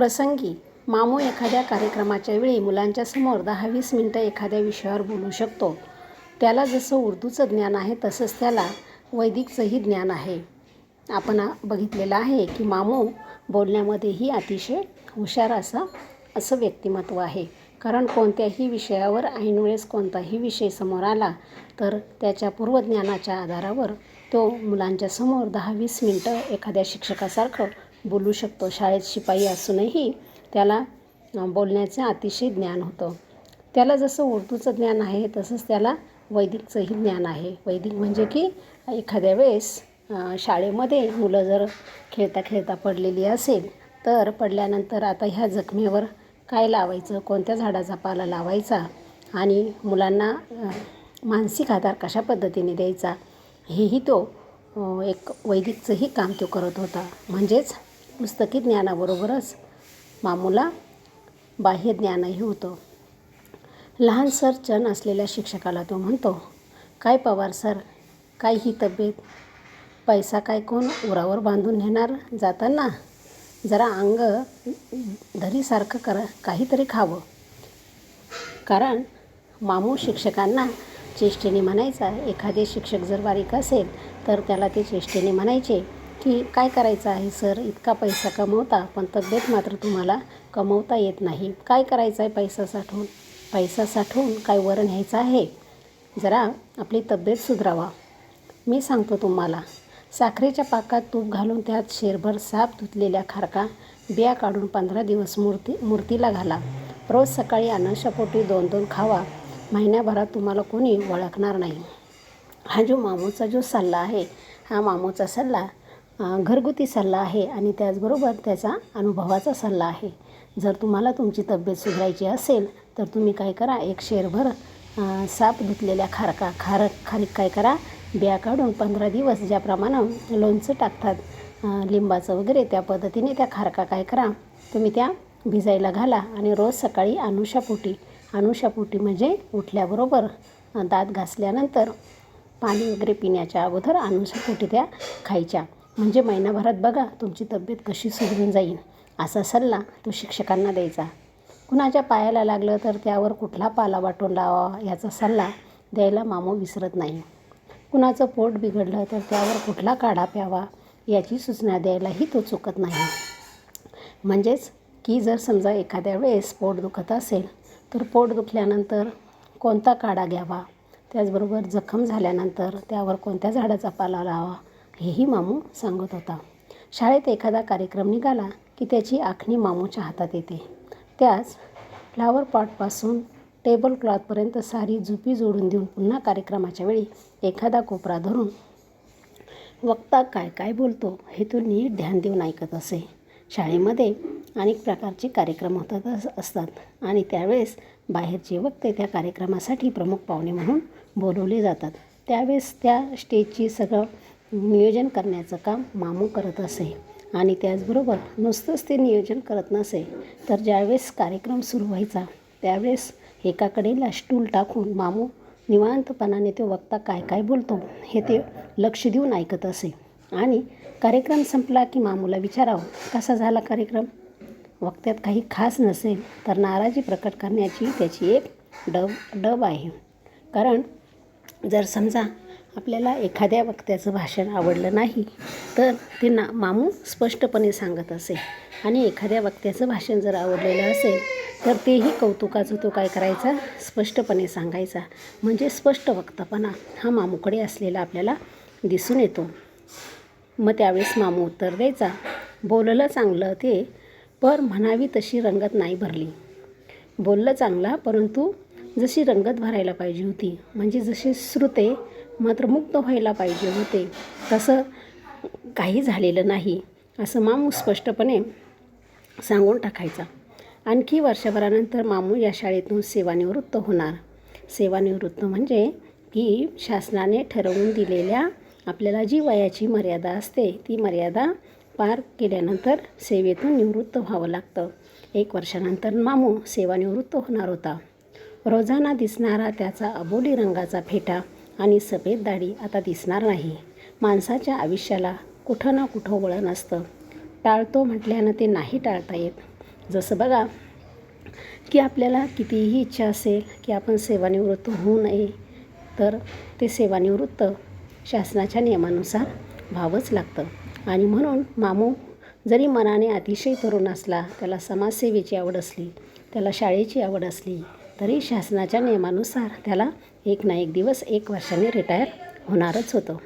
प्रसंगी मामू एखाद्या कार्यक्रमाच्या वेळी मुलांच्या समोर 10-20 मिनटं एखाद्या विषयावर बोलू शकतो. त्याला जसं उर्दूचं ज्ञान आहे तसंच त्याला वैदिकचंही ज्ञान आहे. आपण बघितलेलं आहे की मामू बोलण्यामध्येही अतिशय हुशार असं व्यक्तिमत्व आहे. कारण कोणत्याही विषयावर ऐनवेळेस कोणताही विषय समोर आला तर त्याच्या पूर्वज्ञानाच्या आधारावर तो मुलांच्या समोर 10-20 मिनटं एखाद्या शिक्षकासारखं बोलू शकतो. शाळेत शिपाई असूनही त्याला बोलण्याचे अतिशय ज्ञान होतं. त्याला जसं उर्दूचं ज्ञान आहे तसंच त्याला वैदिकचंही ज्ञान आहे. वैदिक म्हणजे की एखाद्या वेळेस शाळेमध्ये मुलं जर खेळता खेळता पडलेली असेल तर पडल्यानंतर आता ह्या जखमेवर काय लावायचं, कोणत्या झाडाचा पाला लावायचा आणि मुलांना मानसिक आधार कशा पद्धतीने द्यायचा हेही तो एक वैदिकचंही काम तो करत होता. म्हणजेच पुस्तकी ज्ञानाबरोबरच मामूला बाह्य ज्ञानही होतं. लहानसर चण असलेल्या शिक्षकाला तो म्हणतो, काय पवार सर, काय ही तब्येत, पैसा काय कोण उरावर बांधून नेणार जाताना, जरा अंग धरीसारखं काहीतरी खावं. कारण मामू शिक्षकांना चेष्टेने म्हणायचा. एखादे शिक्षक जर बारीक असेल तर त्याला ते चेष्टेने म्हणायचे की काय करायचं आहे सर, इतका पैसा कमवता पण तब्येत मात्र तुम्हाला कमवता येत नाही. काय करायचं आहे पैसा साठवून काय वर न्यायचं आहे, जरा आपली तब्येत सुधारावा. मी सांगतो तुम्हाला, साखरेच्या पाकात तूप घालून त्यात शेरभर साफ धुतलेल्या खारका बिया काढून 15 दिवस मूर्तीला घाला. रोज सकाळी अनाशापोटी 2-2 खावा. महिन्याभरात तुम्हाला कोणी ओळखणार नाही. हा जो मामूचा जो सल्ला आहे, हा मामूचा सल्ला घरगुती सल्ला आहे आणि त्याचबरोबर त्याचा अनुभवाचा सल्ला आहे. जर तुम्हाला तुमची तब्येत सुधारायची असेल तर तुम्ही काय करा, एक शेरभर साफ धुतलेल्या खारीक काय करा, बिया काढून 15 दिवस ज्याप्रमाणे लोणचं टाकतात लिंबाचं वगैरे त्या पद्धतीने त्या खारका काय करा, तुम्ही त्या भिजायला घाला आणि रोज सकाळी अनुशापोटी म्हणजे उठल्याबरोबर दात घासल्यानंतर पाणी वगैरे पिण्याच्या अगोदर अनुशापोटी त्या खायच्या. म्हणजे महिनाभरात बघा तुमची तब्येत कशी सुधरून जाईल, असा सल्ला तो शिक्षकांना द्यायचा. कुणाच्या पायाला लागलं तर त्यावर कुठला पाला वाटून लावावा याचा सल्ला द्यायला मामू विसरत नाही. कुणाचं पोट बिघडलं तर त्यावर कुठला काढा प्यावा याची सूचना द्यायलाही तो चुकत नाही. म्हणजेच की जर समजा एखाद्या वेळेस पोट दुखत असेल तर पोट दुखल्यानंतर कोणता काढा घ्यावा, त्याचबरोबर जखम झाल्यानंतर त्यावर कोणत्या झाडाचा पाला लावा हेही मामू सांगत होता. शाळेत एखादा कार्यक्रम निघाला की त्याची आखणी मामूच्या हातात येते. त्याच फ्लावर पॉटपासून टेबल क्लॉथपर्यंत सारी जुपी जोडून देऊन पुन्हा कार्यक्रमाच्या वेळी एखादा कोपरा धरून वक्ता काय बोलतो हे तो नीट ध्यान देऊन ऐकत असे. शाळेमध्ये अनेक प्रकारचे कार्यक्रम असतात आणि त्यावेळेस बाहेरचे वक्ते त्या कार्यक्रमासाठी प्रमुख पाहुणे म्हणून बोलवले जातात. त्यावेळेस त्या स्टेजची सगळं नियोजन करण्याचं काम मामू करत असे. आणि त्याचबरोबर नुसतंच ते नियोजन करत नसे तर ज्यावेळेस कार्यक्रम सुरू व्हायचा त्यावेळेस एका कडेला स्टूल टाकून मामू निवांतपणाने तो वक्ता काय बोलतो हे ते लक्ष देऊन ऐकत असे. आणि कार्यक्रम संपला की मामूला विचारावं, कसा झाला कार्यक्रम. वक्त्यात काही खास नसेल तर नाराजी प्रकट करण्याची त्याची एक डब आहे. कारण जर समजा आपल्याला एखाद्या वक्त्याचं भाषण आवडलं नाही तर ते मामू स्पष्टपणे सांगत असे. आणि एखाद्या वक्त्याचं भाषण जर आवडलेलं असेल तर तेही कौतुकाचं तो काय करायचा, स्पष्टपणे सांगायचा. म्हणजे स्पष्ट वक्तापणा हा मामूकडे असलेला आपल्याला दिसून येतो. मग त्यावेळेस मामू उत्तर द्यायचा, बोललं चांगलं ते, पर म्हणावी तशी रंगत नाही भरली. बोललं चांगला परंतु जशी रंगत भरायला पाहिजे होती, म्हणजे जसे श्रोते मात्र मुग्ध व्हायला पाहिजे होते तसं काही झालेलं नाही, असं मामू स्पष्टपणे सांगून टाकायचा. आणखी वर्षभरानंतर मामू या शाळेतून सेवानिवृत्त होणार. सेवानिवृत्त म्हणजे की शासनाने ठरवून दिलेल्या आपल्याला जी वयाची मर्यादा असते ती मर्यादा पार केल्यानंतर सेवेतून निवृत्त व्हावं लागतं. 1 वर्षानंतर मामू सेवानिवृत्त होणार होता. रोजाना दिसणारा त्याचा अबोली रंगाचा फेटा आणि सफेद दाढी आता दिसणार नाही. माणसाच्या आयुष्याला कुठं ना कुठं वळण असतं. टाळतो म्हटल्यानं ते नाही टाळता येत. जसं बघा की आपल्याला कितीही इच्छा असेल की आपण सेवानिवृत्त होऊ नये, तर ते सेवानिवृत्त शासनाच्या नियमानुसार व्हावंच लागतं. आणि म्हणून मामू जरी मनाने अतिशय तरुण असला, त्याला समाजसेवेची आवड असली, त्याला शाळेची आवड असली, तरी शासनाच्या नियमानुसार त्याला एक ना एक दिवस 1 वर्षाने रिटायर होणारच होतं.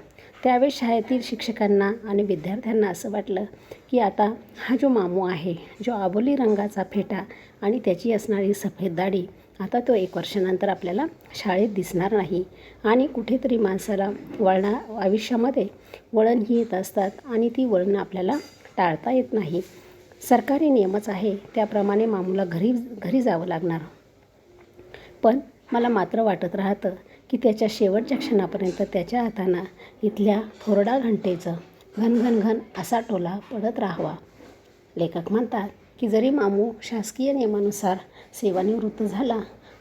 त्यावेळेस शाळेतील शिक्षकांना आणि विद्यार्थ्यांना असं वाटलं की आता हा जो मामू आहे, जो अबोली रंगाचा फेटा आणि त्याची असणारी सफेद दाढी, आता तो 1 वर्षानंतर आपल्याला शाळेत दिसणार नाही. आणि कुठेतरी माणसाला आयुष्यामध्ये वळण ही येत असतात आणि ती वळणं आपल्याला टाळता येत नाही. सरकारी नियमच आहे, त्याप्रमाणे मामूला घरी जावं लागणार. पण मला मात्र वाटत राहतं की त्याच्या शेवटच्या क्षणापर्यंत त्याच्या हातानं इथल्या थोरडा घंटेचं घन असा टोला पडत राहावा. लेखक म्हणतात की जरी मामू शासकीय नियमानुसार सेवानिवृत्त झाला,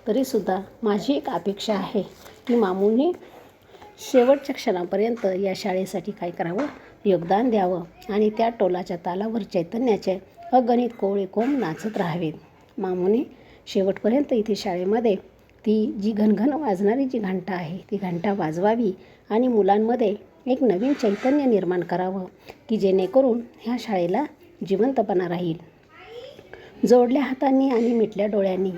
तरीसुद्धा माझी एक अपेक्षा आहे की मामूने शेवटच्या क्षणापर्यंत या शाळेसाठी काय करावं, योगदान द्यावं आणि त्या टोलाच्या तालावर चैतन्याचे अगणित कोवळे कोंब नाचत राहावेत. मामूने शेवटपर्यंत इथे शाळेमध्ये ती जी घनघन वाजणारी जी घंटा आहे, ती घंटा वाजवावी आणि मुलांमध्ये एक नवीन चैतन्य निर्माण करावं की जेणेकरून ह्या शाळेला जिवंतपणा राहील. जोडल्या हातांनी आणि मिटल्या डोळ्यांनी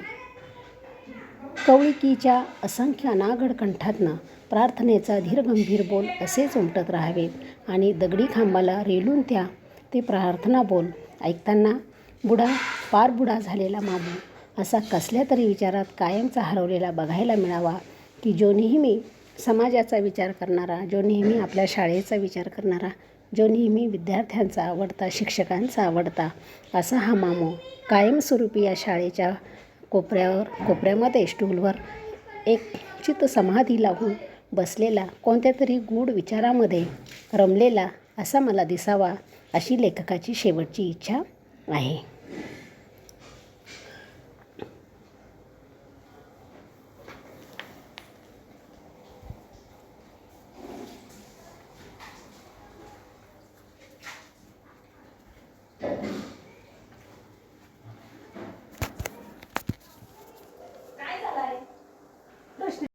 कवळिकीच्या असंख्य अनागढ कंठातनं प्रार्थनेचा धीरगंभीर बोल असेच उमटत राहावेत आणि दगडी खांबाला रेलून ते प्रार्थना बोल ऐकताना पार बुडा झालेला मामू असा कसल्या तरी विचारात कायमचा हरवलेला बघायला मिळावा की जो नेहमी समाजाचा विचार करणारा, जो नेहमी आपल्या शाळेचा विचार करणारा, जो नेहमी विद्यार्थ्यांचा आवडता, शिक्षकांचा आवडता असा हा मामू कायमस्वरूपी या शाळेच्या कोपऱ्यामध्ये स्टूलवर एक चित्तसमाधी लावून बसलेला, कोणत्या तरी गूढ विचारामध्ये रमलेला असा मला दिसावा, अशी लेखकाची शेवटची इच्छा आहे.